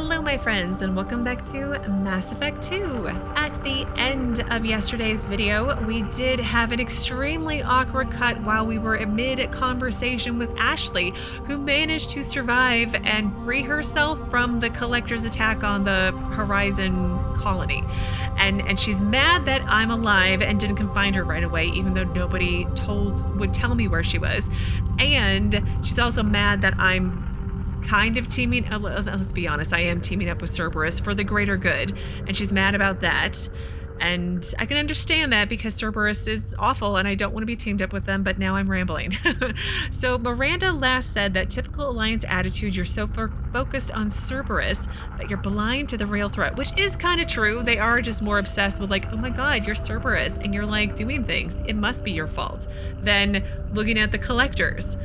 Hello my friends and welcome back to Mass Effect 2. At the end of yesterday's video, we did have an extremely awkward cut while we were amid conversation with Ashley, who managed to survive and free herself from the Collector's attack on the Horizon colony. And she's mad that I'm alive and didn't find her right away, even though nobody would tell me where she was. And she's also mad that I'm kind of teaming, let's be honest, I am teaming up with Cerberus for the greater good, and she's mad about that. And I can understand that because Cerberus is awful and I don't want to be teamed up with them, but now I'm rambling. So Miranda last said that typical Alliance attitude, you're so focused on Cerberus that you're blind to the real threat, which is kind of true. They are just more obsessed with like, oh my God, you're Cerberus and you're like doing things. It must be your fault, than looking at the Collectors.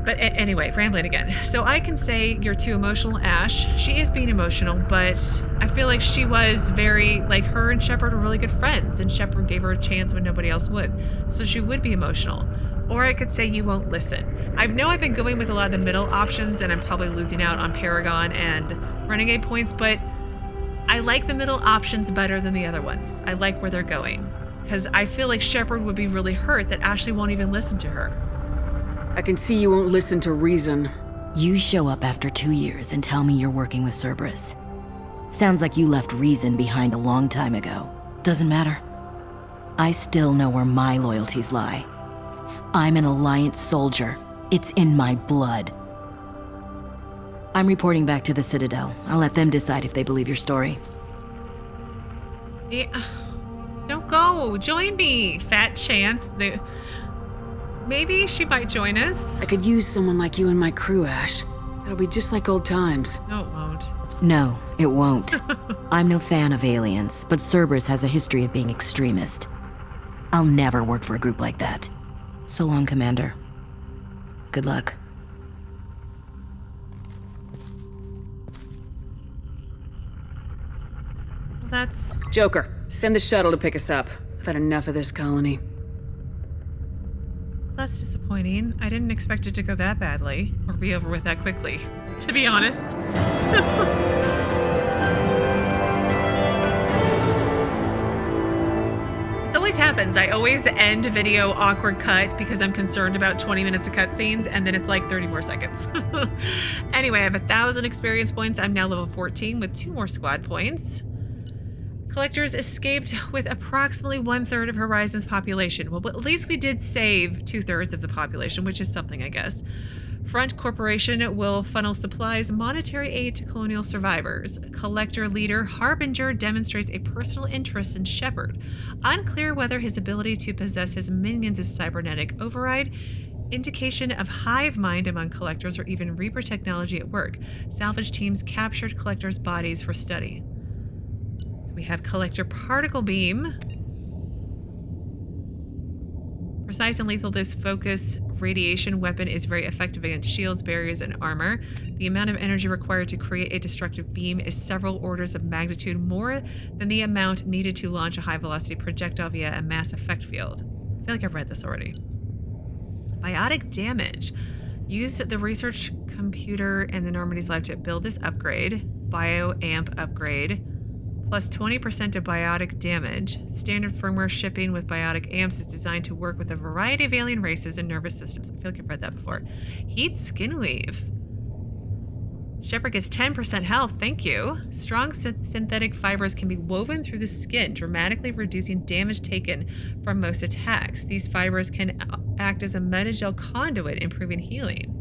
But anyway, rambling again. So I can say you're too emotional, Ash. She is being emotional, but I feel like she was very, like, her and Shepard were really good friends, and Shepard gave her a chance when nobody else would. So she would be emotional. Or I could say you won't listen. I know I've been going with a lot of the middle options, and I'm probably losing out on Paragon and Renegade points, but I like the middle options better than the other ones. I like where they're going. Because I feel like Shepard would be really hurt that Ashley won't even listen to her. I can see you won't listen to reason. You show up after 2 years and tell me you're working with Cerberus. Sounds like you left reason behind a long time ago. Doesn't matter. I still know where my loyalties lie. I'm an Alliance soldier. It's in my blood. I'm reporting back to the Citadel. I'll let them decide if they believe your story. Yeah. Don't go. Join me. Fat chance. Maybe she might join us. I could use someone like you in my crew, Ash. It'll be just like old times. No, it won't. No, it won't. I'm no fan of aliens, but Cerberus has a history of being extremist. I'll never work for a group like that. So long, Commander. Good luck. That's... Joker, send the shuttle to pick us up. I've had enough of this colony. That's disappointing. I didn't expect it to go that badly, or be over with that quickly, to be honest. It always happens. I always end a video awkward cut because I'm concerned about 20 minutes of cutscenes, and then it's like 30 more seconds. Anyway, I have 1,000 experience points. I'm now level 14 with 2 more squad points. Collectors escaped with approximately 1/3 of Horizon's population. Well, at least we did save 2/3 of the population, which is something, I guess. Front Corporation will funnel supplies, monetary aid to colonial survivors. Collector leader Harbinger demonstrates a personal interest in Shepard. Unclear whether his ability to possess his minions is cybernetic override, indication of hive mind among collectors, or even Reaper technology at work. Salvage teams captured collectors' bodies for study. We have Collector Particle Beam. Precise and lethal, this focus radiation weapon is very effective against shields, barriers, and armor. The amount of energy required to create a destructive beam is several orders of magnitude more than the amount needed to launch a high-velocity projectile via a mass effect field. I feel like I've read this already. Biotic damage. Use the research computer in the Normandy's lab to build this upgrade. Bioamp upgrade. Plus 20% of biotic damage. Standard firmware shipping with biotic amps is designed to work with a variety of alien races and nervous systems. I feel like I've read that before. Heat skin weave. Shepard gets 10% health, thank you. Strong synthetic fibers can be woven through the skin, dramatically reducing damage taken from most attacks. These fibers can act as a metagel conduit, improving healing.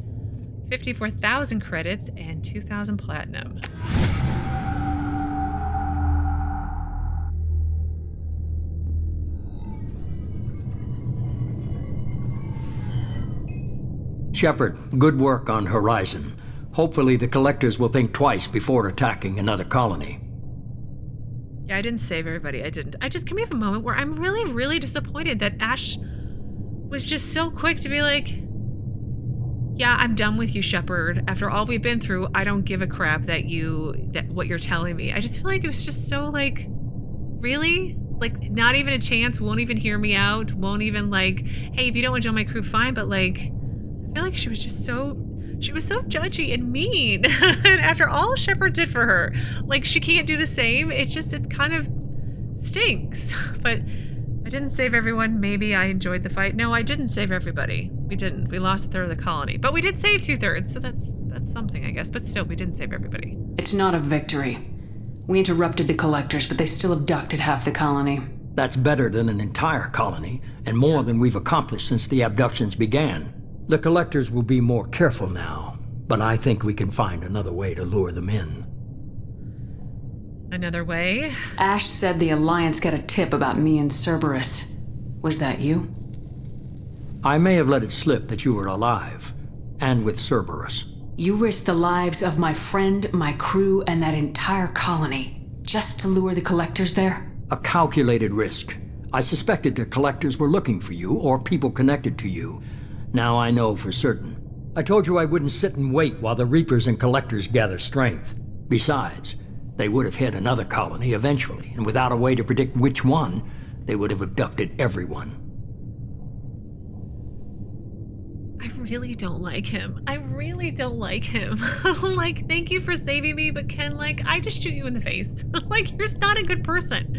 54,000 credits and 2,000 platinum. Shepard, good work on Horizon. Hopefully the Collectors will think twice before attacking another colony. Yeah, I didn't save everybody. I didn't. Can we have a moment where I'm really, really disappointed that Ash was just so quick to be like, yeah, I'm done with you, Shepard. After all we've been through, I don't give a crap that what you're telling me. I just feel like it was just so like, really? Like, not even a chance, won't even hear me out, won't even like, hey, if you don't want to join my crew, fine, but like, I feel like she was just so She was so judgy and mean. And after all Shepard did for her, like, she can't do the same. It kind of stinks. But I didn't save everyone. Maybe I enjoyed the fight. No, I didn't save everybody. We didn't. We lost a third of the colony. But we did save 2/3, so that's something, I guess. But still, we didn't save everybody. It's not a victory. We interrupted the collectors, but they still abducted half the colony. That's better than an entire colony, and more than we've accomplished since the abductions began. The collectors will be more careful now, but I think we can find another way to lure them in. Another way? Ash said the Alliance got a tip about me and Cerberus. Was that you? I may have let it slip that you were alive, and with Cerberus. You risked the lives of my friend, my crew, and that entire colony, just to lure the collectors there? A calculated risk. I suspected the collectors were looking for you, or people connected to you. Now I know for certain. I told you I wouldn't sit and wait while the Reapers and collectors gather strength. Besides, they would have hit another colony eventually, and without a way to predict which one, they would have abducted everyone. I really don't like him. I really don't like him. Like, thank you for saving me, but Ken, like, I just shoot you in the face. Like, you're not a good person.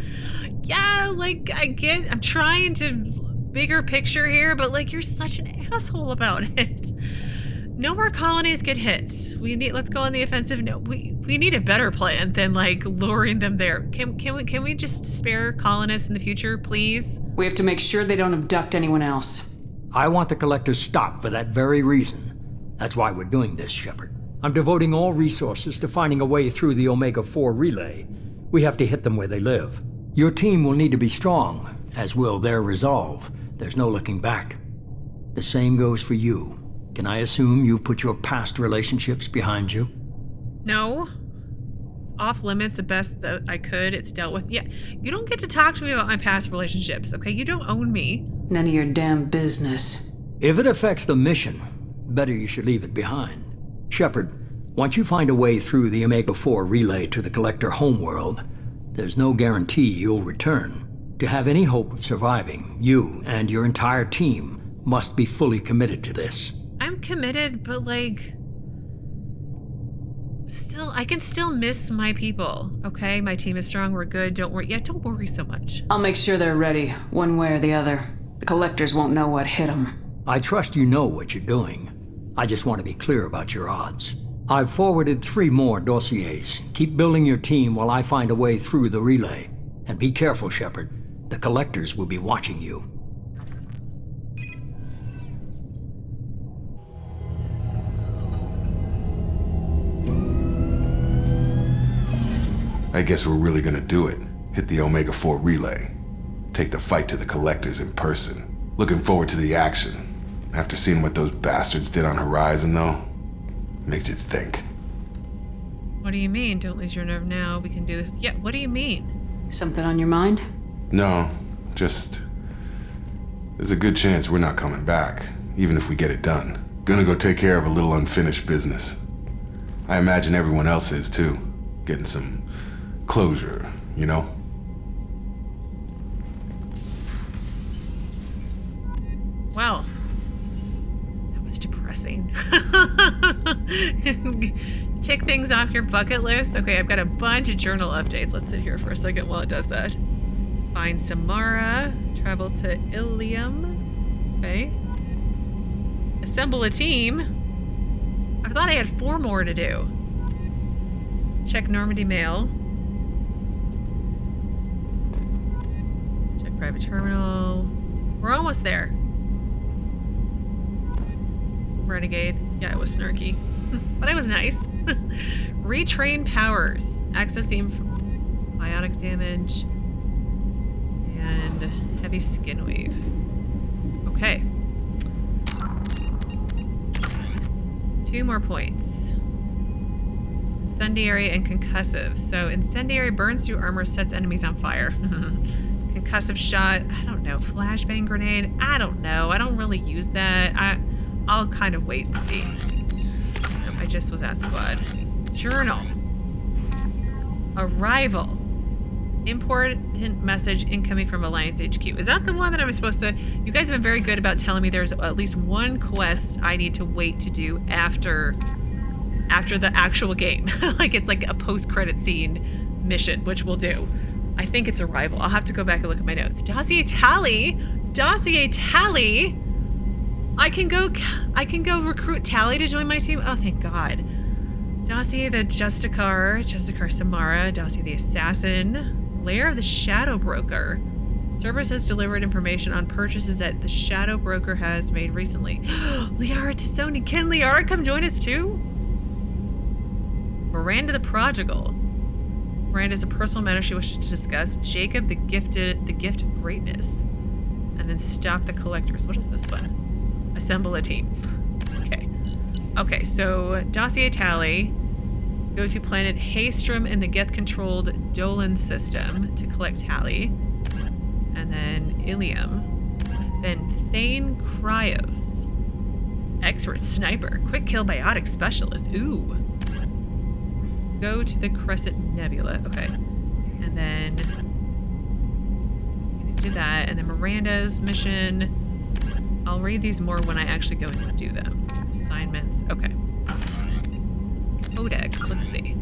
Yeah, like, I'm trying to bigger picture here, but like, you're such an asshole about it. No more colonies get hit. Let's go on the offensive. No, we need a better plan than like luring them there. Can we just spare colonists in the future, please? We have to make sure they don't abduct anyone else. I want the collectors stopped for that very reason. That's why we're doing this, Shepard. I'm devoting all resources to finding a way through the Omega-4 relay. We have to hit them where they live. Your team will need to be strong, as will their resolve. There's no looking back. The same goes for you. Can I assume you've put your past relationships behind you? No. Off limits the best that I could. It's dealt with. Yeah, you don't get to talk to me about my past relationships, okay? You don't own me. None of your damn business. If it affects the mission, better you should leave it behind. Shepard, once you find a way through the Omega-4 relay to the Collector homeworld, there's no guarantee you'll return. To have any hope of surviving, you and your entire team must be fully committed to this. I'm committed, but like... I can still miss my people, okay? My team is strong, we're good, don't worry. Yeah, don't worry so much. I'll make sure they're ready, one way or the other. The collectors won't know what hit them. I trust you know what you're doing. I just want to be clear about your odds. I've forwarded 3 more dossiers. Keep building your team while I find a way through the relay. And be careful, Shepard. The collectors will be watching you. I guess we're really gonna do it. Hit the Omega-4 relay. Take the fight to the collectors in person. Looking forward to the action. After seeing what those bastards did on Horizon, though, makes you think. What do you mean? Don't lose your nerve now. We can do this. Yeah, what do you mean? Something on your mind? No, just... there's a good chance we're not coming back, even if we get it done. Gonna go take care of a little unfinished business. I imagine everyone else is, too. Getting some closure, you know? Well, that was depressing. Tick things off your bucket list. Okay, I've got a bunch of journal updates. Let's sit here for a second while it does that. Find Samara. Travel to Ilium. Okay. Assemble a team. I thought I had 4 more to do. Check Normandy mail. Check private terminal. We're almost there. Renegade. Yeah, it was snarky. But it was nice. Retrain powers. Access the biotic damage. And heavy skin wave. Okay. 2 more points. Incendiary and concussive. So incendiary burns through armor, sets enemies on fire. Concussive shot. I don't know. Flashbang grenade. I don't know. I don't really use that. I'll kind of wait and see. I just was at squad. Journal. Arrival. Important message incoming from Alliance HQ. Is that the one that I'm supposed to... You guys have been very good about telling me there's at least one quest I need to wait to do after the actual game. Like it's like a post-credit scene mission, which we'll do. I think it's Arrival. I'll have to go back and look at my notes. Dossier tally! Dossier tally! I can go recruit Tally to join my team. Oh, thank God. Dossier the Justicar Samara, Dossier the Assassin, Lair of the Shadow Broker. Cerberus has delivered information on purchases that the Shadow Broker has made recently. Liara Tassoni. Can Liara come join us too? Miranda the Prodigal. Miranda's a personal matter she wishes to discuss. Jacob the Gift of Greatness. And then Stop the Collectors. What is this one? Assemble a team. Okay, so Dossier Tally. Go to planet Haystrom in the Geth-controlled Dolan system to collect Tally. And then Ilium. Then Thane Kryos. Expert Sniper. Quick Kill Biotic Specialist. Ooh. Go to the Crescent Nebula. Okay. And then... do that. And then Miranda's mission. I'll read these more when I actually go and do them. Assignments. Okay. Codex. Let's see.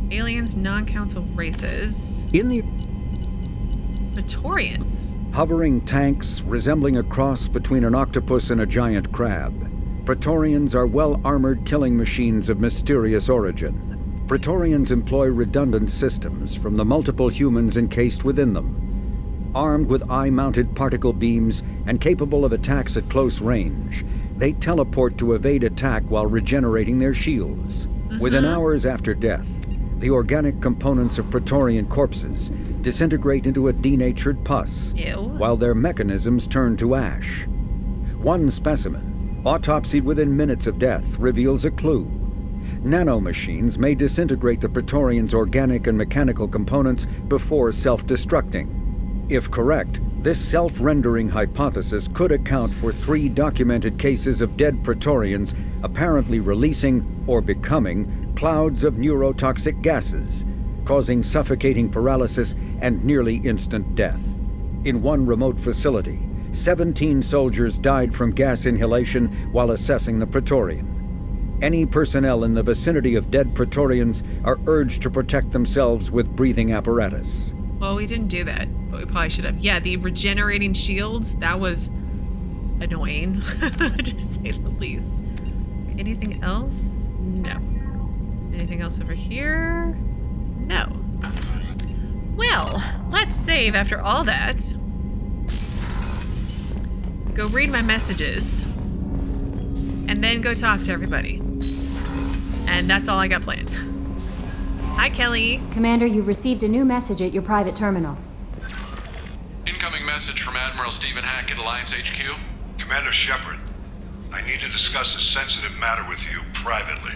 Aliens, non-council races. In the Praetorians. hovering tanks resembling a cross between an octopus and a giant crab, Praetorians are well-armored killing machines of mysterious origin. Praetorians employ redundant systems from the multiple humans encased within them. Armed with eye-mounted particle beams and capable of attacks at close range, they teleport to evade attack while regenerating their shields. Within hours after death, the organic components of Praetorian corpses disintegrate into a denatured pus, while their mechanisms turn to ash. One specimen, autopsied within minutes of death, reveals a clue. Nanomachines may disintegrate the Praetorians' organic and mechanical components before self-destructing. If correct, this self-rendering hypothesis could account for 3 documented cases of dead Praetorians apparently releasing, or becoming, clouds of neurotoxic gases, causing suffocating paralysis and nearly instant death. In one remote facility, 17 soldiers died from gas inhalation while assessing the Praetorian. Any personnel in the vicinity of dead Praetorians are urged to protect themselves with breathing apparatus. Well, we didn't do that, but we probably should have. Yeah, the regenerating shields, that was annoying, to say the least. Anything else? No. Anything else over here? No. Well, let's save after all that. Go read my messages. And then go talk to everybody. And that's all I got planned. Hi, Kelly. Commander, you've received a new message at your private terminal. Incoming message from Admiral Stephen Hackett, Alliance HQ. Commander Shepard, I need to discuss a sensitive matter with you privately.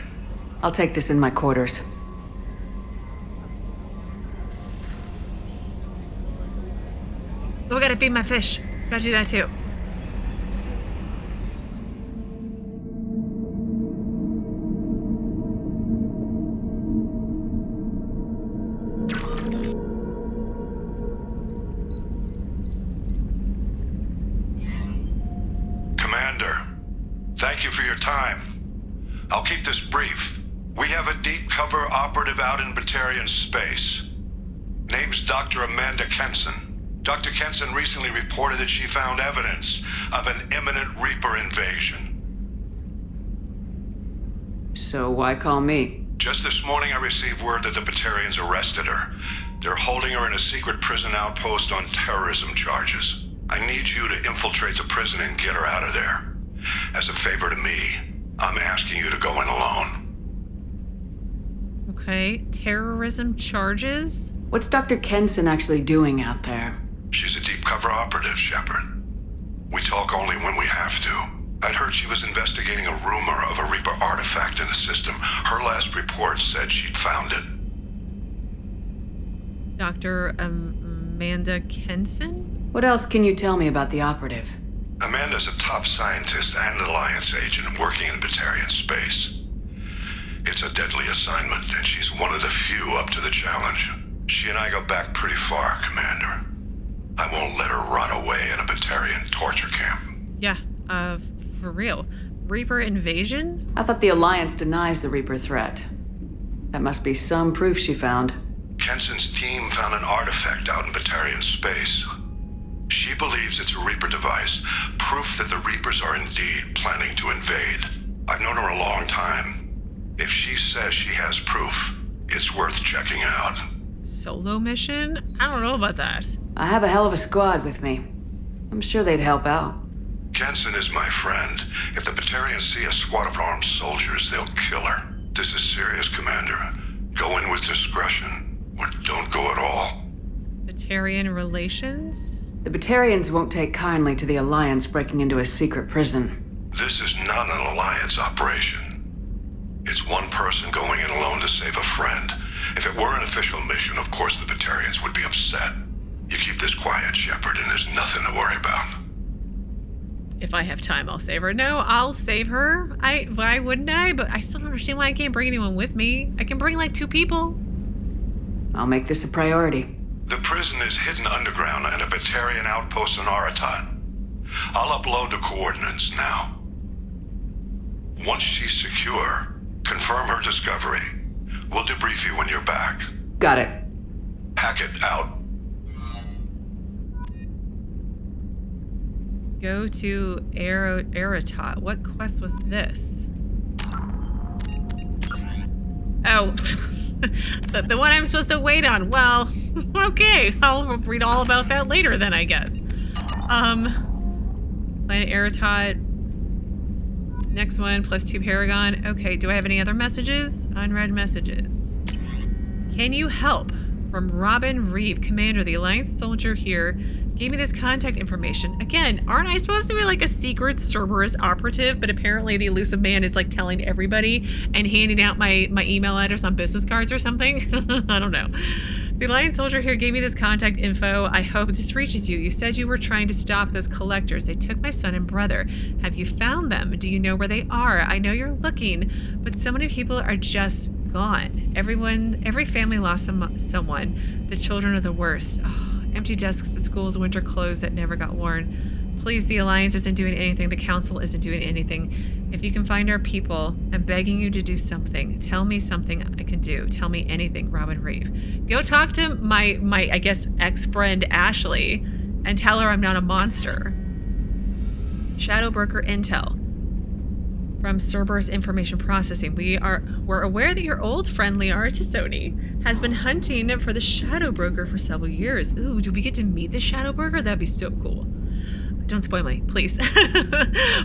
I'll take this in my quarters. Oh, I gotta feed my fish. Gotta do that too. Commander, thank you for your time. I'll keep this brief. We have a deep cover operative out in Praetorian space. Name's Dr. Amanda Kenson. Dr. Kenson recently reported that she found evidence of an imminent Reaper invasion. So why call me? Just this morning I received word that the Praetorians arrested her. They're holding her in a secret prison outpost on terrorism charges. I need you to infiltrate the prison and get her out of there. As a favor to me, I'm asking you to go in alone. Okay, terrorism charges? What's Dr. Kenson actually doing out there? She's a deep cover operative, Shepard. We talk only when we have to. I'd heard she was investigating a rumor of a Reaper artifact in the system. Her last report said she'd found it. Dr. Amanda Kenson? What else can you tell me about the operative? Amanda's a top scientist and Alliance agent working in Praetorian space. It's a deadly assignment, and she's one of the few up to the challenge. She and I go back pretty far, Commander. I won't let her rot away in a Batarian torture camp. Yeah, for real. Reaper invasion? I thought the Alliance denies the Reaper threat. That must be some proof she found. Kenson's team found an artifact out in Batarian space. She believes it's a Reaper device, proof that the Reapers are indeed planning to invade. I've known her a long time. If she says she has proof, it's worth checking out. Solo mission? I don't know about that. I have a hell of a squad with me. I'm sure they'd help out. Kenson is my friend. If the Praetorians see a squad of armed soldiers, they'll kill her. This is serious, Commander. Go in with discretion, or don't go at all. Batarian relations? The Batarians won't take kindly to the Alliance breaking into a secret prison. This is not an Alliance operation. It's one person going in alone to save a friend. If it were an official mission, of course the Batarians would be upset. You keep this quiet, Shepard, and there's nothing to worry about. If I have time, I'll save her. No, I'll save her. Why wouldn't I? But I still don't understand why I can't bring anyone with me. I can bring like 2 people. I'll make this a priority. The prison is hidden underground in a Batarian outpost in Aratat. I'll upload the coordinates now. Once she's secure, confirm her discovery. We'll debrief you when you're back. Got it. Hackett out. Go to Aratat. What quest was this? Oh, the one I'm supposed to wait on. Well, okay. I'll read all about that later then, I guess. Planet Aratat. Next one, +2 Paragon. Okay, do I have any other messages? Unread messages. Can you help? From Robin Reeve, Commander, the Alliance soldier here, gave me this contact information. Again, aren't I supposed to be like a secret Cerberus operative? But apparently the Illusive man is like telling everybody and handing out my email address on business cards or something. I don't know. The Alliance soldier here gave me this contact info. I hope this reaches you. You said you were trying to stop those collectors. They took my son and brother. Have you found them? Do you know where they are? I know you're looking, but so many people are just gone. Every family lost someone. The children are the worst. Oh, empty desks, the school's winter clothes that never got worn. Please, the Alliance isn't doing anything. The Council isn't doing anything. If you can find our people, I'm begging you to do something. Tell me something I can do. Tell me anything, Robin Reeve. Go talk to my I guess, ex-friend Ashley and tell her I'm not a monster. Shadow Broker Intel. From Cerberus Information Processing, we're aware that your old friend Liara Tassoni has been hunting for the Shadow Broker for several years. Ooh, do we get to meet the Shadow Broker? That'd be so cool. Don't spoil me, please.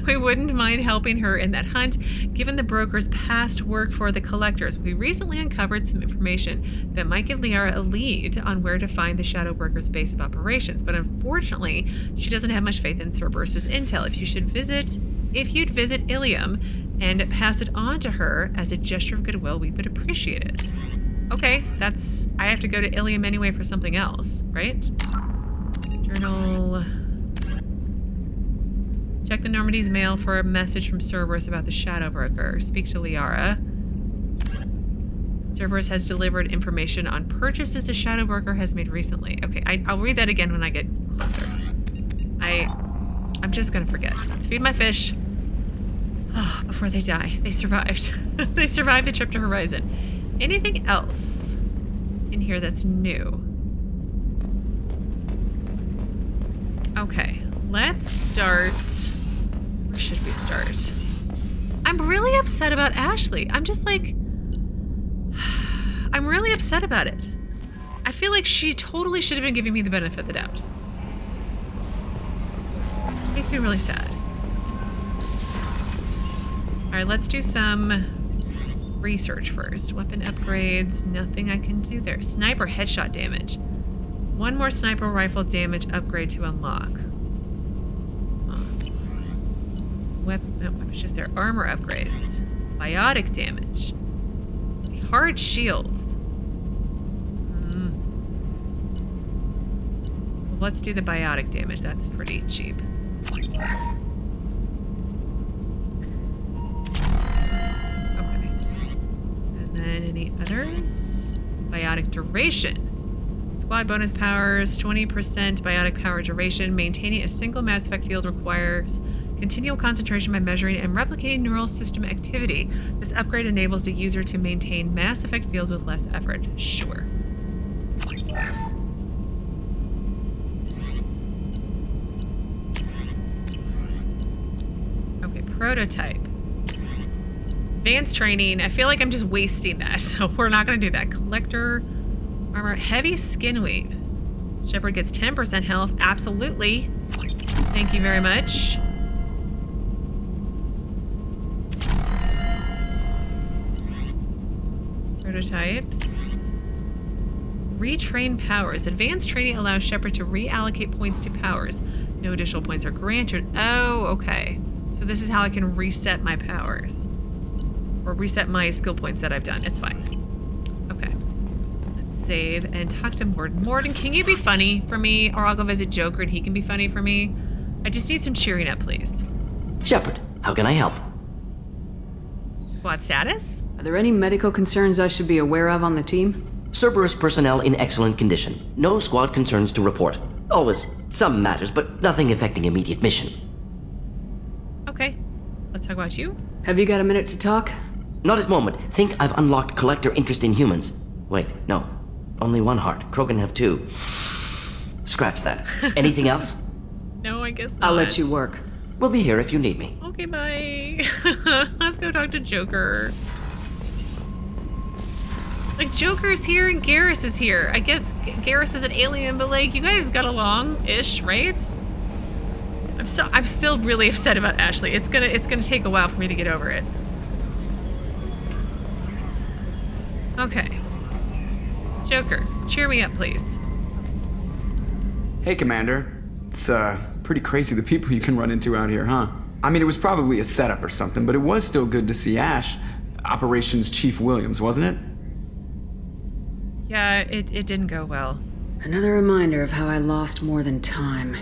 We wouldn't mind helping her in that hunt, given the broker's past work for the collectors. We recently uncovered some information that might give Liara a lead on where to find the Shadow Broker's base of operations, but unfortunately, she doesn't have much faith in Cerberus's intel. If you'd visit Ilium and pass it on to her as a gesture of goodwill, we would appreciate it. Okay, I have to go to Ilium anyway for something else, right? Journal. Check the Normandy's mail for a message from Cerberus about the Shadow Broker. Speak to Liara. Cerberus has delivered information on purchases the Shadow Broker has made recently. Okay, I'll read that again when I get closer. I'm just gonna forget. Let's feed my fish. Oh, before they die. They survived. They survived the trip to Horizon. Anything else in here that's new? Okay, let's start. Where should we start? I'm really upset about Ashley. I'm just like, I'm really upset about it. I feel like she totally should have been giving me the benefit of the doubt. Makes me really sad. All right, let's do some research first. Weapon upgrades, nothing I can do there. Sniper headshot damage. One more sniper rifle damage upgrade to unlock. It's just their armor upgrades. Biotic damage. See, hard shields. Well, let's do the biotic damage. That's pretty cheap. Okay. And then any others? Biotic duration. Squad bonus powers, 20% biotic power duration. Maintaining a single Mass Effect field requires continual concentration by measuring and replicating neural system activity. This upgrade enables the user to maintain Mass Effect fields with less effort. Sure. Okay, prototype. Advanced training. I feel like I'm just wasting that, so we're not going to do that. Collector armor. Heavy skin weave. Shepard gets 10% health. Absolutely. Thank you very much. Prototypes. Retrain powers. Advanced training allows Shepard to reallocate points to powers. No additional points are granted. Oh, okay. So this is how I can reset my powers. Or reset my skill points that I've done. It's fine. Okay. Let's save and talk to Mordin. Mordin, can you be funny for me? Or I'll go visit Joker and he can be funny for me. I just need some cheering up, please. Shepard, how can I help? Squad status? Are there any medical concerns I should be aware of on the team? Cerberus personnel in excellent condition. No squad concerns to report. Always some matters, but nothing affecting immediate mission. Okay. Let's talk about you. Have you got a minute to talk? Not at moment. Think I've unlocked collector interest in humans. Wait, no. Only one heart. Crow can have two. Scratch that. Anything else? No, I guess not. I'll let you work. We'll be here if you need me. Okay, bye. Let's go talk to Joker. Like, Joker's here and Garrus is here. I guess Garrus is an alien, but like, you guys got along-ish, right? I'm still really upset about Ashley. It's gonna take a while for me to get over it. Okay. Joker, cheer me up, please. Hey, Commander. It's pretty crazy the people you can run into out here, huh? I mean, it was probably a setup or something, but it was still good to see Ash. Operations Chief Williams, wasn't it? Yeah, it didn't go well. Another reminder of how I lost more than time.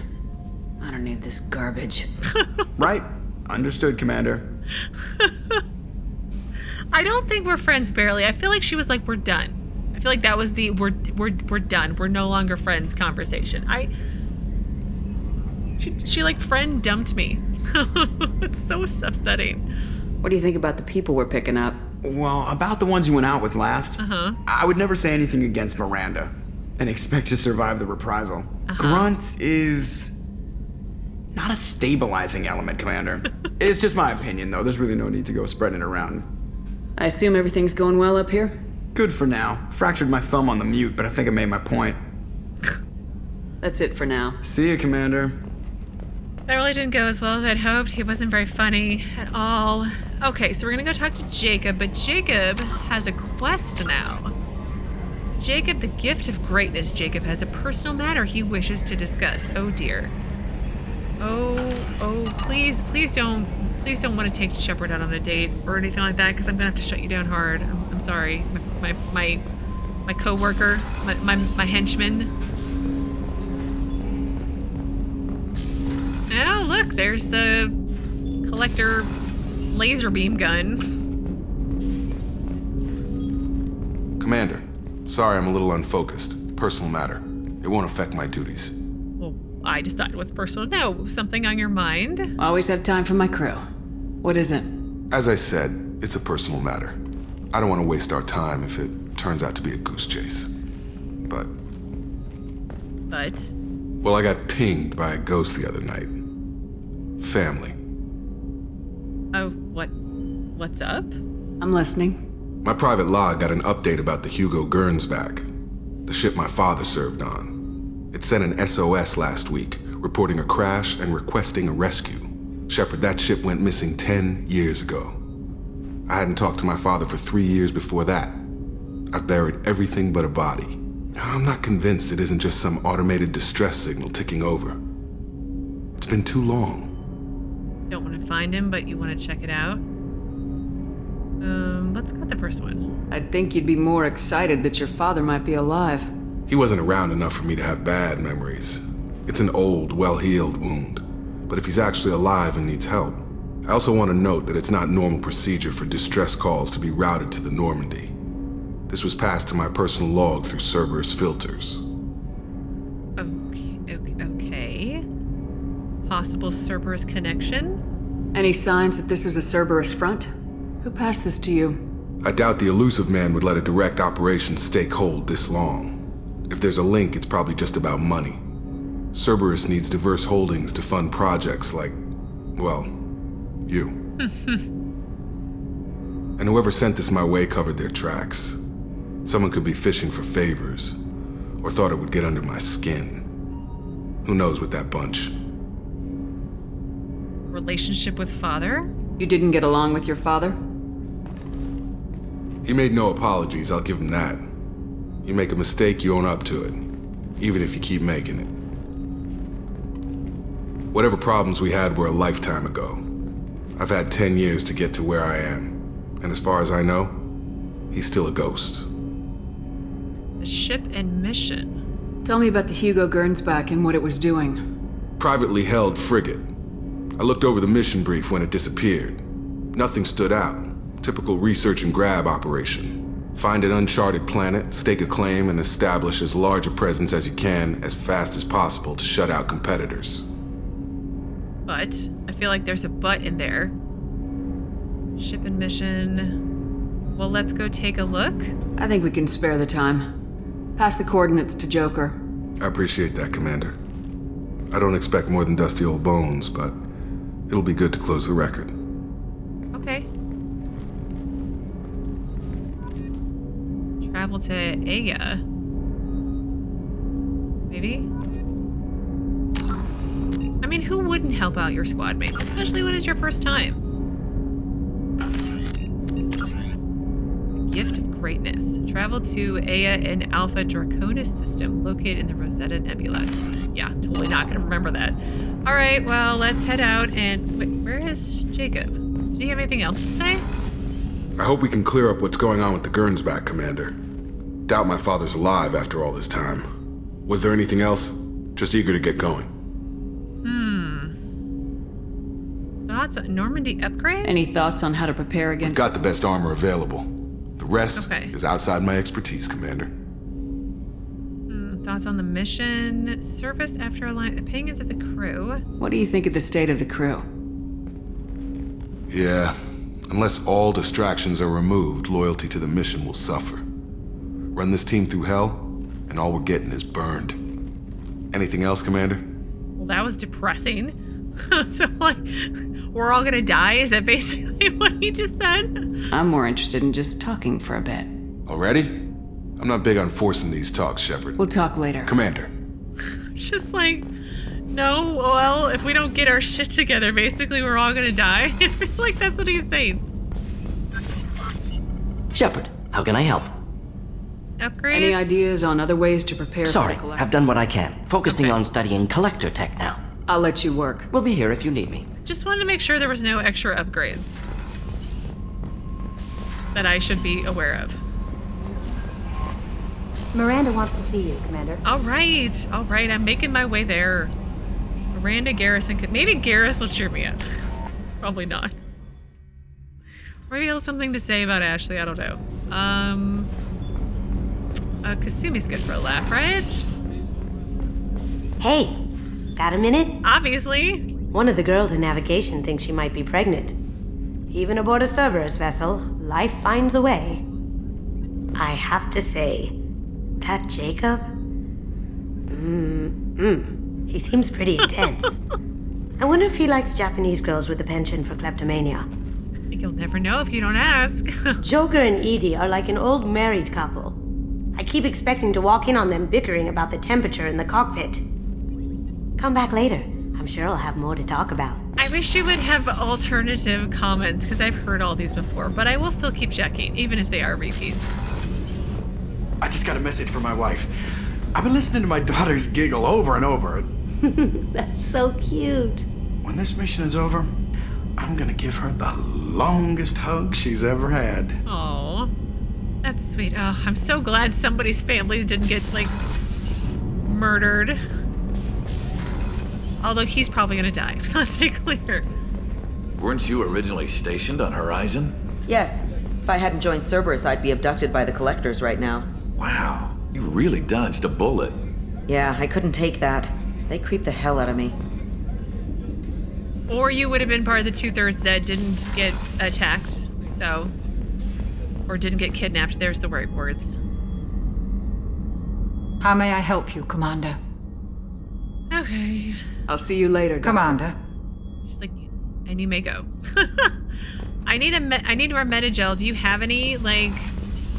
I don't need this garbage. Right. Understood, Commander. I don't think we're friends, barely. I feel like she was like, we're done. I feel like that was the we're done. We're no longer friends conversation. She like friend dumped me. It's so upsetting. What do you think about the people we're picking up? Well, about the ones you went out with last, I would never say anything against Miranda and expect to survive the reprisal. Grunt is not a stabilizing element, Commander. It's just my opinion, though. There's really no need to go spreading it around. I assume everything's going well up here? Good for now. Fractured my thumb on the mute, but I think I made my point. That's it for now. See you, Commander. That really didn't go as well as I'd hoped. He wasn't very funny at all. Okay, so we're gonna go talk to Jacob, but Jacob has a quest now. Jacob, the gift of greatness. Jacob has a personal matter he wishes to discuss. Oh dear. Oh, please don't want to take Shepard out on a date or anything like that, because I'm gonna have to shut you down hard. I'm sorry. My co-worker, my henchman. Oh, look, there's the collector laser beam gun. Commander, sorry I'm a little unfocused. Personal matter. It won't affect my duties. Well, I decide what's personal. No, something on your mind? Always have time for my crew. What is it? As I said, it's a personal matter. I don't want to waste our time if it turns out to be a goose chase. But? Well, I got pinged by a ghost the other night. Family. Oh, what's up? I'm listening. My private log got an update about the Hugo Gurns back. The ship my father served on. It sent an SOS last week, reporting a crash and requesting a rescue. Shepard, that ship went missing 10 years ago. I hadn't talked to my father for 3 years before that. I've buried everything but a body. I'm not convinced it isn't just some automated distress signal ticking over. It's been too long. Don't want to find him, but you want to check it out? Let's go with the first one. I'd think you'd be more excited that your father might be alive. He wasn't around enough for me to have bad memories. It's an old, well-healed wound. But if he's actually alive and needs help, I also want to note that it's not normal procedure for distress calls to be routed to the Normandy. This was passed to my personal log through Cerberus filters. possible Cerberus connection. Any signs that this is a Cerberus front? Who passed this to you? I doubt the Illusive man would let a direct operation stake hold this long. If there's a link, it's probably just about money. Cerberus needs diverse holdings to fund projects like, well, you. And whoever sent this my way covered their tracks. Someone could be fishing for favors, or thought it would get under my skin. Who knows with that bunch? Relationship with father? You didn't get along with your father? He made no apologies, I'll give him that. You make a mistake, you own up to it, even if you keep making it. Whatever problems we had were a lifetime ago. I've had 10 years to get to where I am, and as far as I know, he's still a ghost. The ship and mission. Tell me about the Hugo Gernsback and what it was doing. Privately held frigate. I looked over the mission brief when it disappeared. Nothing stood out. Typical research and grab operation. Find an uncharted planet, stake a claim, and establish as large a presence as you can as fast as possible to shut out competitors. But I feel like there's a but in there. Ship and mission. Well, let's go take a look. I think we can spare the time. Pass the coordinates to Joker. I appreciate that, Commander. I don't expect more than dusty old bones, but it'll be good to close the record. Okay. Travel to Aya. Maybe? I mean, who wouldn't help out your squad mates, especially when it's your first time? Gift of Greatness. Travel to Aya in Alpha Draconis system, located in the Rosetta Nebula. Yeah, totally not gonna remember that. All right, well, let's head out and... Wait, where is Jacob? Did he have anything else to say? I hope we can clear up what's going on with the Gernsback, Commander. Doubt my father's alive after all this time. Was there anything else? Just eager to get going. Thoughts on Normandy upgrade? Any thoughts on how to prepare against... We've got the best armor available. The rest is outside my expertise, Commander. Thoughts on the mission? Service after opinions of the crew? What do you think of the state of the crew? Yeah, unless all distractions are removed, loyalty to the mission will suffer. Run this team through hell, and all we're getting is burned. Anything else, Commander? Well, that was depressing. So, like, we're all gonna die? Is that basically what he just said? I'm more interested in just talking for a bit. Already? I'm not big on forcing these talks, Shepard. We'll talk later. Commander. Just like, no, well, if we don't get our shit together, basically we're all gonna die. I feel like that's what he's saying. Shepard, how can I help? Upgrades? Any ideas on other ways to prepare Sorry, for the I've done what I can. Focusing on studying collector tech now. I'll let you work. We'll be here if you need me. Just wanted to make sure there was no extra upgrades that I should be aware of. Miranda wants to see you, Commander. All right, I'm making my way there. Miranda, Garrus, and maybe Garrus will cheer me up. Probably not. Maybe he'll have something to say about Ashley, I don't know. Kasumi's good for a laugh, right? Hey, got a minute? Obviously. One of the girls in navigation thinks she might be pregnant. Even aboard a Cerberus vessel, life finds a way. I have to say, that Jacob? He seems pretty intense. I wonder if he likes Japanese girls with a penchant for kleptomania. You'll never know if you don't ask. Joker and Edie are like an old married couple. I keep expecting to walk in on them bickering about the temperature in the cockpit. Come back later. I'm sure I'll have more to talk about. I wish you would have alternative comments, because I've heard all these before, but I will still keep checking, even if they are repeats. I just got a message from my wife. I've been listening to my daughters giggle over and over. That's so cute. When this mission is over, I'm gonna give her the longest hug she's ever had. Aw, that's sweet. Oh, I'm so glad somebody's families didn't get, like, murdered. Although he's probably gonna die, let's be clear. Weren't you originally stationed on Horizon? Yes. If I hadn't joined Cerberus, I'd be abducted by the Collectors right now. Wow, you really dodged a bullet. Yeah, I couldn't take that. They creep the hell out of me. Or you would have been part of the 2/3 that didn't get attacked, so... Or didn't get kidnapped, there's the right words. How may I help you, Commander? Okay. I'll see you later, Commander. She's like, and you may go. I need more Metagel. Do you have any, like,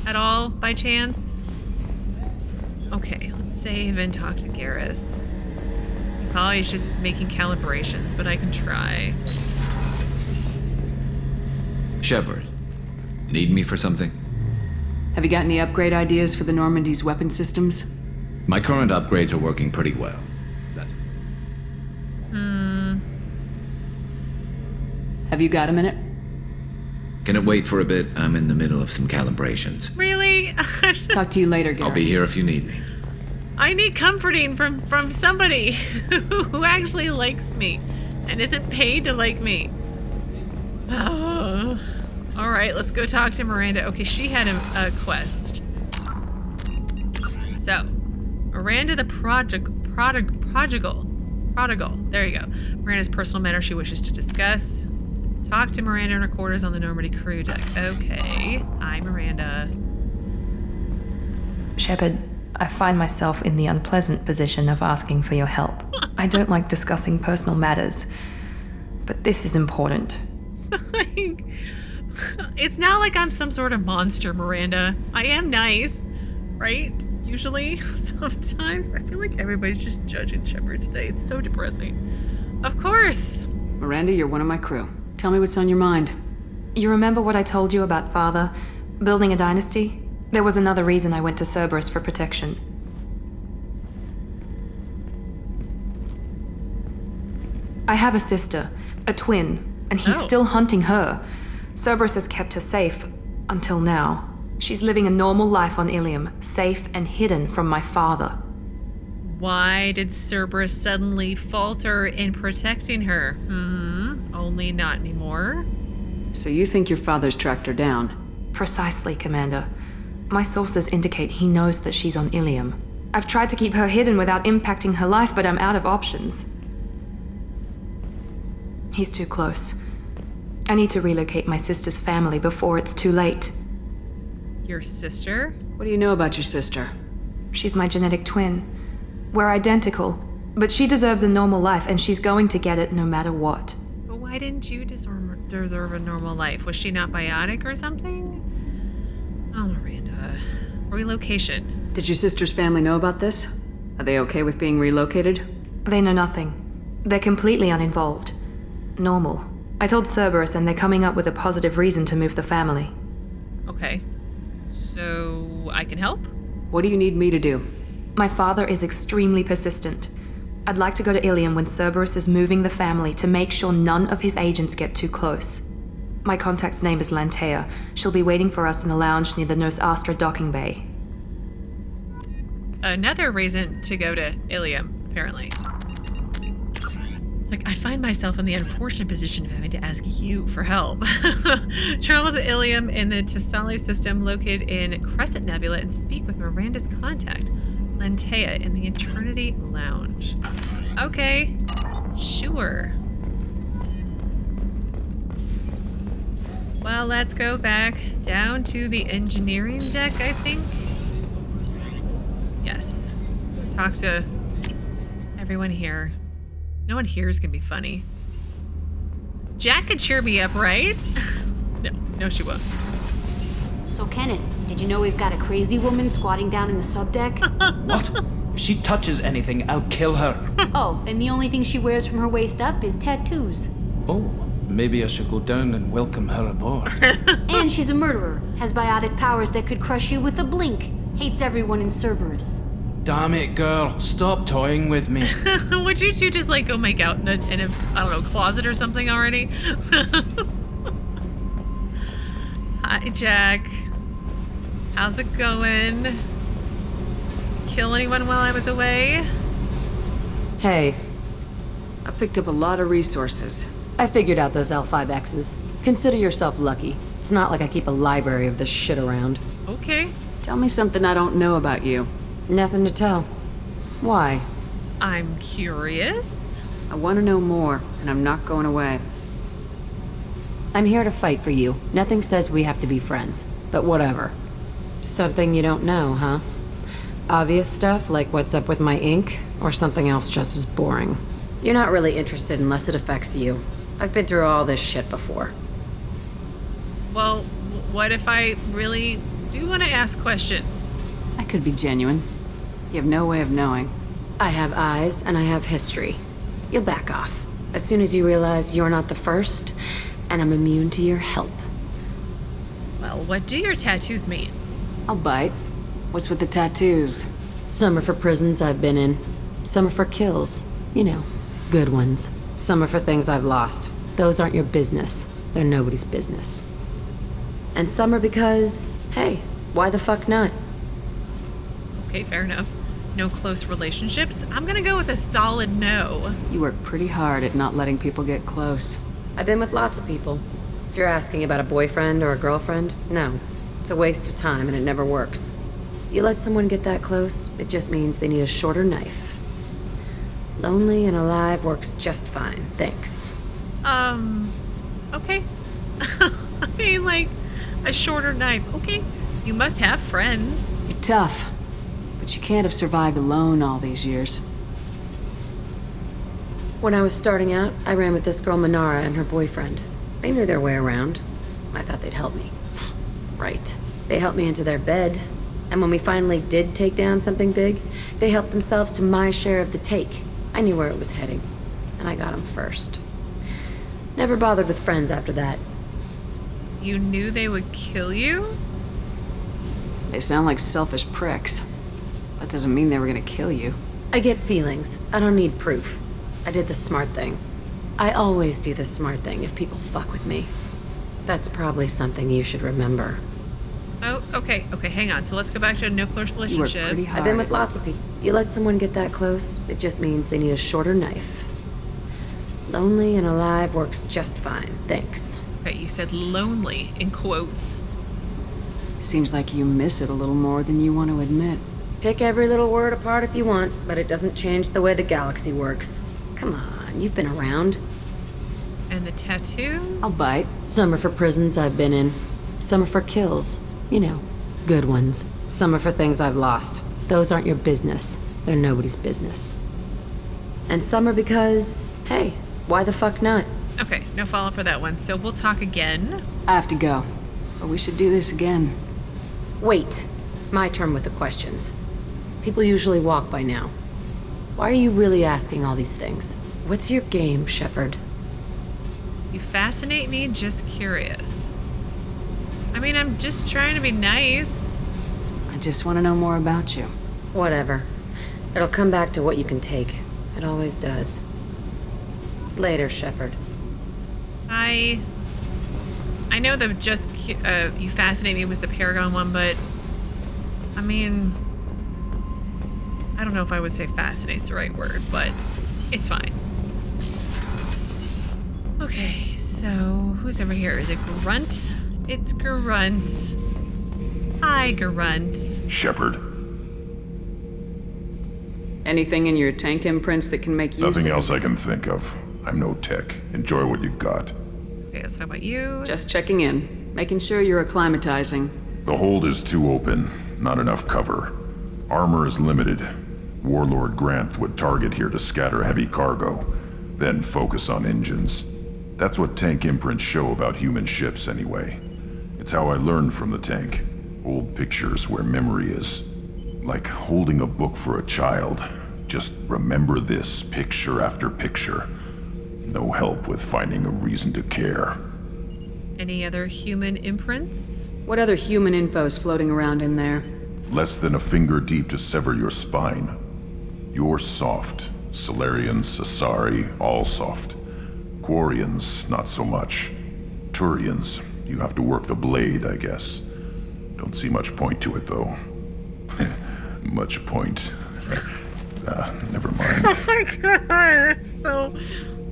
at all, by chance? Okay, let's save and talk to Garrus. He probably is just making calibrations, but I can try. Shepard, need me for something? Have you got any upgrade ideas for the Normandy's weapon systems? My current upgrades are working pretty well. Have you got a minute? Can it wait for a bit? I'm in the middle of some calibrations. Really? Talk to you later, Garrus. I'll be here if you need me. I need comforting from somebody who actually likes me and isn't paid to like me. Oh. All right, let's go talk to Miranda. Okay, she had a quest. So, Miranda the Prodigal. There you go. Miranda's personal matter she wishes to discuss. Talk to Miranda in her quarters on the Normandy crew deck. Okay. Hi, Miranda. Shepard, I find myself in the unpleasant position of asking for your help. I don't like discussing personal matters, but this is important. It's not like I'm some sort of monster, Miranda. I am nice, right? Usually. Sometimes. I feel like everybody's just judging Shepard today. It's so depressing. Of course. Miranda, you're one of my crew. Tell me what's on your mind. You remember what I told you about Father? Building a dynasty? There was another reason I went to Cerberus for protection. I have a sister, a twin, and he's still hunting her. Cerberus has kept her safe, until now. She's living a normal life on Ilium, safe and hidden from my father. Why did Cerberus suddenly falter in protecting her? Only not anymore. So you think your father's tracked her down? Precisely, Commander. My sources indicate he knows that she's on Ilium. I've tried to keep her hidden without impacting her life, but I'm out of options. He's too close. I need to relocate my sister's family before it's too late. Your sister? What do you know about your sister? She's my genetic twin. We're identical, but she deserves a normal life, and she's going to get it no matter what. But why didn't you deserve a normal life? Was she not biotic or something? Oh, Miranda. Relocation. Did your sister's family know about this? Are they okay with being relocated? They know nothing. They're completely uninvolved. Normal. I told Cerberus, and they're coming up with a positive reason to move the family. Okay. So, I can help? What do you need me to do? My father is extremely persistent. I'd like to go to Ilium when Cerberus is moving the family to make sure none of his agents get too close. My contact's name is Lantea. She'll be waiting for us in the lounge near the Nos Astra docking bay. Another reason to go to Ilium, apparently. It's like, I find myself in the unfortunate position of having to ask you for help. Travel to Ilium in the Thessaly system located in Crescent Nebula and speak with Miranda's contact, Lantea, in the Eternity Lounge. Okay, sure. Well, let's go back down to the engineering deck, I think. Yes. Talk to everyone here. No one here is gonna be funny. Jack could cheer me up, right? No, she won't. So, Kenneth, did you know we've got a crazy woman squatting down in the subdeck? What? If she touches anything, I'll kill her. Oh, and the only thing she wears from her waist up is tattoos. Oh, maybe I should go down and welcome her aboard. And she's a murderer, has biotic powers that could crush you with a blink, hates everyone in Cerberus. Damn it, girl. Stop toying with me. Would you two just, like, go make out in a, I don't know, closet or something already? Hi, Jack. How's it going? Kill anyone while I was away? Hey. I picked up a lot of resources. I figured out those L5Xs. Consider yourself lucky. It's not like I keep a library of this shit around. Okay. Tell me something I don't know about you. Nothing to tell. Why? I'm curious. I I want to know more, and I'm not going away. I'm here to fight for you. Nothing says we have to be friends, but whatever. Something you don't know, huh? Obvious stuff like what's up with my ink, or something else just as boring? You're not really interested unless it affects you. I've been through all this shit before. Well, what if I really do want to ask questions? I could be genuine. You have no way of knowing. I have eyes and I have history. You'll back off. As soon as you realize you're not the first, and I'm immune to your help. Well, what do your tattoos mean? I'll bite. What's with the tattoos? Some are for prisons I've been in. Some are for kills. You know, good ones. Some are for things I've lost. Those aren't your business. They're nobody's business. And some are because, hey, why the fuck not? Okay, fair enough. No close relationships? I'm gonna go with a solid no. You work pretty hard at not letting people get close. I've been with lots of people. If you're asking about a boyfriend or a girlfriend, no. It's a waste of time and it never works. You let someone get that close, it just means they need a shorter knife. Lonely and alive works just fine, thanks. Okay. I mean, like, a shorter knife. Okay, you must have friends. You're tough, but you can't have survived alone all these years. When I was starting out, I ran with this girl Minara and her boyfriend. They knew their way around. I thought they'd help me. Right. They helped me into their bed, and when we finally did take down something big, they helped themselves to my share of the take. I knew where it was heading, and I got them first. Never bothered with friends after that. You knew they would kill you? They sound like selfish pricks. That doesn't mean they were gonna kill you. I get feelings. I don't need proof. I did the smart thing. I always do the smart thing if people fuck with me. That's probably something you should remember. Oh, okay, hang on. So let's go back to a no close relationship. I've been with lots of people. You let someone get that close, it just means they need a shorter knife. Lonely and alive works just fine, thanks. Okay, you said lonely in quotes. Seems like you miss it a little more than you want to admit. Pick every little word apart if you want, but it doesn't change the way the galaxy works. Come on, you've been around. And the tattoos? I'll bite. Some are for prisons I've been in. Some are for kills. You know, good ones. Some are for things I've lost. Those aren't your business. They're nobody's business. And some are because, hey, why the fuck not? Okay, no follow for that one. So we'll talk again. I have to go. But we should do this again. Wait. My turn with the questions. People usually walk by now. Why are you really asking all these things? What's your game, Shepard? You fascinate me, just curious. I mean, I'm just trying to be nice. I just want to know more about you. Whatever. It'll come back to what you can take. It always does. Later, Shepard. I know the just you fascinate me was the Paragon one, but I mean, I don't know if I would say fascinate's the right word, but it's fine. Okay, so who's over here? Is it Grunt? It's Grunt. Hi, Grunt. Shepard. Anything in your tank imprints that can make use Nothing else I can think of. I'm no tech. Enjoy what you got. Okay, let's talk about you. Just checking in. Making sure you're acclimatizing. The hold is too open. Not enough cover. Armor is limited. Warlord Grant would target here to scatter heavy cargo, then focus on engines. That's what tank imprints show about human ships anyway. It's how I learned from the tank. Old pictures where memory is. Like holding a book for a child. Just remember this picture after picture. No help with finding a reason to care. Any other human imprints? What other human info's floating around in there? Less than a finger deep to sever your spine. You're soft. Solarians, Asari, all soft. Quarians, not so much. Turians, you have to work the blade, I guess. Don't see much point to it, though. Much point. Never mind. Oh my god, so...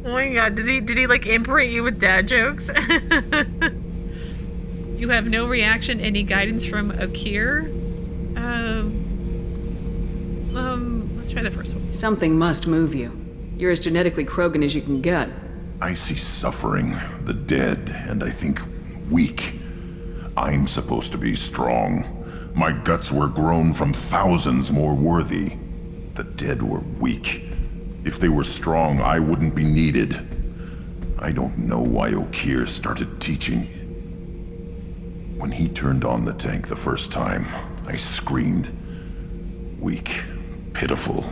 Oh my god, did he like imprint you with dad jokes? You have no reaction, any guidance from Akir? Let's try the first one. Something must move you. You're as genetically Krogan as you can get. I see suffering, the dead, and I think weak. I'm supposed to be strong. My guts were grown from thousands more worthy. The dead were weak. If they were strong, I wouldn't be needed. I don't know why Okeer started teaching. When he turned on the tank the first time, I screamed. Weak, pitiful.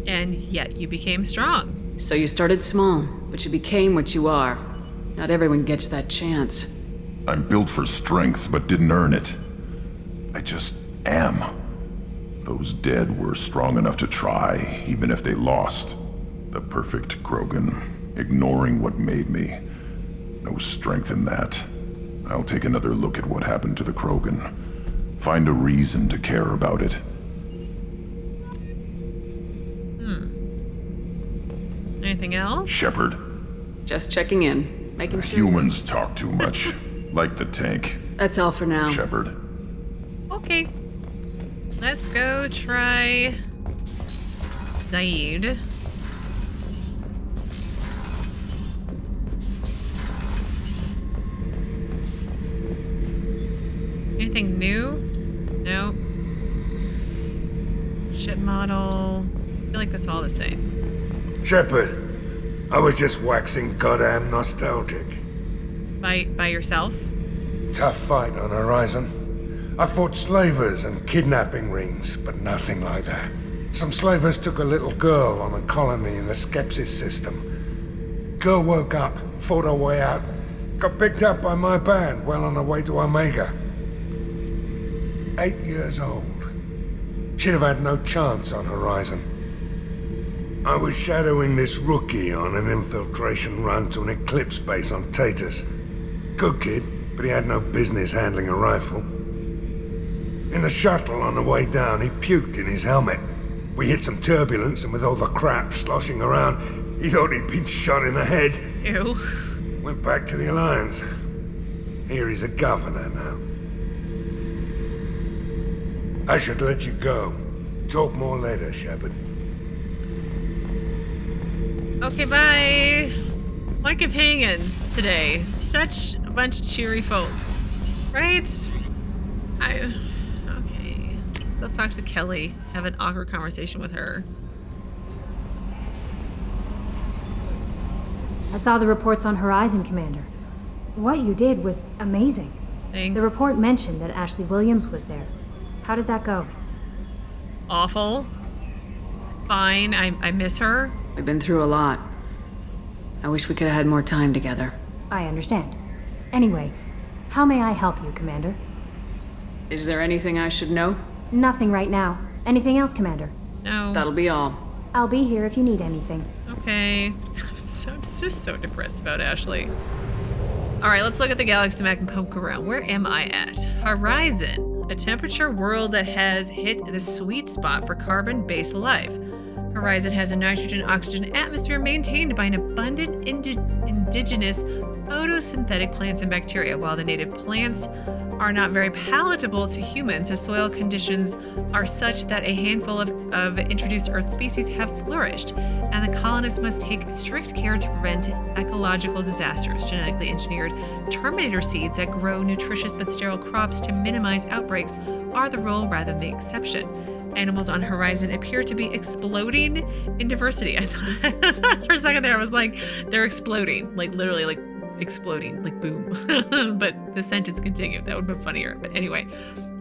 And yet you became strong. So you started small, but you became what you are. Not everyone gets that chance. I'm built for strength, but didn't earn it. I just am. Those dead were strong enough to try, even if they lost. The perfect Krogan, ignoring what made me. No strength in that. I'll take another look at what happened to the Krogan. Find a reason to care about it. Anything else? Shepard. Just checking in, making sure. Humans talk too much. Like the tank. That's all for now. Shepard. Okay. Let's go try Zaeed. Anything new? Nope. Ship model. I feel like that's all the same. Shepard, I was just waxing goddamn nostalgic. By yourself? Tough fight on Horizon. I fought slavers and kidnapping rings, but nothing like that. Some slavers took a little girl on a colony in the Skepsis system. Girl woke up, fought her way out, got picked up by my band well on her way to Omega. 8 years old. She'd have had no chance on Horizon. I was shadowing this rookie on an infiltration run to an Eclipse base on Tatus. Good kid, but he had no business handling a rifle. In a shuttle on the way down, he puked in his helmet. We hit some turbulence, and with all the crap sloshing around, he thought he'd been shot in the head. Ew. Went back to the Alliance. Here he's a governor now. I should let you go. Talk more later, Shepard. Okay, bye. Like of hanging today. Such a bunch of cheery folk. Right? Okay. Let's talk to Kelly. Have an awkward conversation with her. I saw the reports on Horizon, Commander. What you did was amazing. Thanks. The report mentioned that Ashley Williams was there. How did that go? Awful. Fine. I miss her. We've been through a lot. I wish we could have had more time together. I understand. Anyway, how may I help you, Commander? Is there anything I should know? Nothing right now. Anything else, Commander? No. That'll be all. I'll be here if you need anything. Okay. I'm just so depressed about Ashley. Alright, let's look at the galaxy map and poke around. Where am I at? Horizon. A temperature world that has hit the sweet spot for carbon-based life. Horizon has a nitrogen-oxygen atmosphere maintained by an abundant indigenous photosynthetic plants and bacteria. While the native plants are not very palatable to humans, the soil conditions are such that a handful of introduced Earth species have flourished, and the colonists must take strict care to prevent ecological disasters. Genetically engineered Terminator seeds that grow nutritious but sterile crops to minimize outbreaks are the rule rather than the exception. Animals on Horizon appear to be exploding in diversity. I thought for a second there, I was like, they're exploding, like literally like exploding, like boom. But the sentence continued. That would have been funnier. But anyway,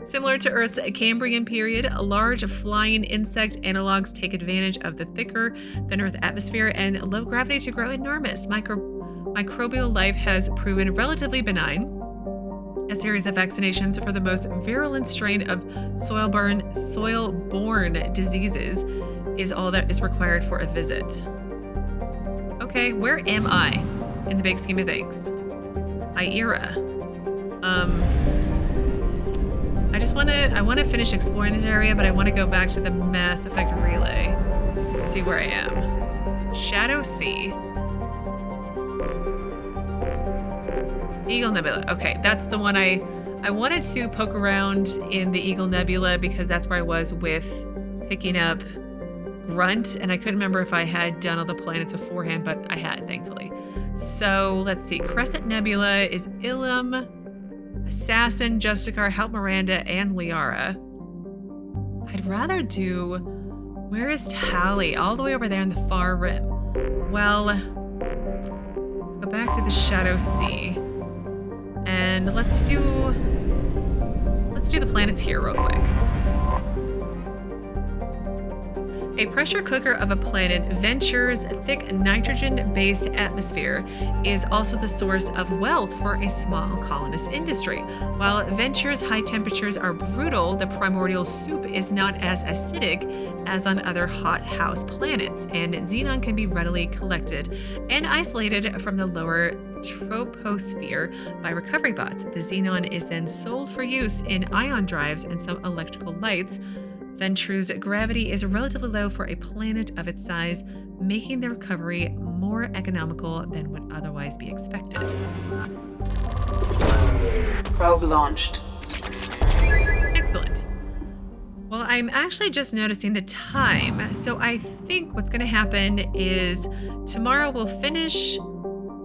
similar to Earth's Cambrian period, large flying insect analogs take advantage of the thicker than Earth atmosphere and low gravity to grow enormous. Microbial life has proven relatively benign. A series of vaccinations for the most virulent strain of soil-borne diseases is all that is required for a visit. Okay, where am I in the big scheme of things? Iera. I want to finish exploring this area, but I want to go back to the Mass Effect relay. See where I am. Shadow Sea. Eagle Nebula. Okay, that's the one I wanted to poke around in the Eagle Nebula because that's where I was with picking up Grunt, and I couldn't remember if I had done all the planets beforehand, but I had, thankfully. So let's see. Crescent Nebula is Ilum, Assassin, Justicar, Help Miranda, and Iera. I'd rather do... Where is Tally? All the way over there in the far rim. Well, let's go back to the Shadow Sea. And let's do the planets here real quick. A pressure cooker of a planet, Venture's thick nitrogen-based atmosphere is also the source of wealth for a small colonist industry. While Venture's high temperatures are brutal, the primordial soup is not as acidic as on other hothouse planets, and xenon can be readily collected and isolated from the lower troposphere by recovery bots. The xenon is then sold for use in ion drives and some electrical lights. Venture's gravity is relatively low for a planet of its size, making the recovery more economical than would otherwise be expected. Probe launched. Excellent. Well, I'm actually just noticing the time, so I think what's going to happen is tomorrow we'll finish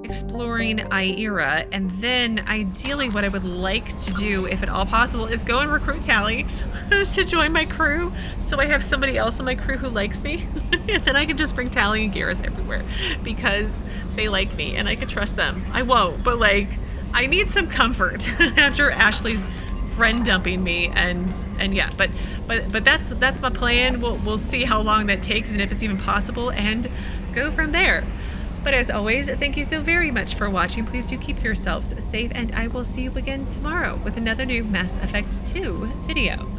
exploring Iera, and then ideally what I would like to do, if at all possible, is go and recruit Tally to join my crew, so I have somebody else on my crew who likes me, and then I can just bring Tally and Garrus everywhere, because they like me, and I can trust them. I won't, but like, I need some comfort after Ashley's friend dumping me, and yeah, but that's my plan. We'll see how long that takes, and if it's even possible, and go from there. But as always, thank you so very much for watching. Please do keep yourselves safe, and I will see you again tomorrow with another new Mass Effect 2 video.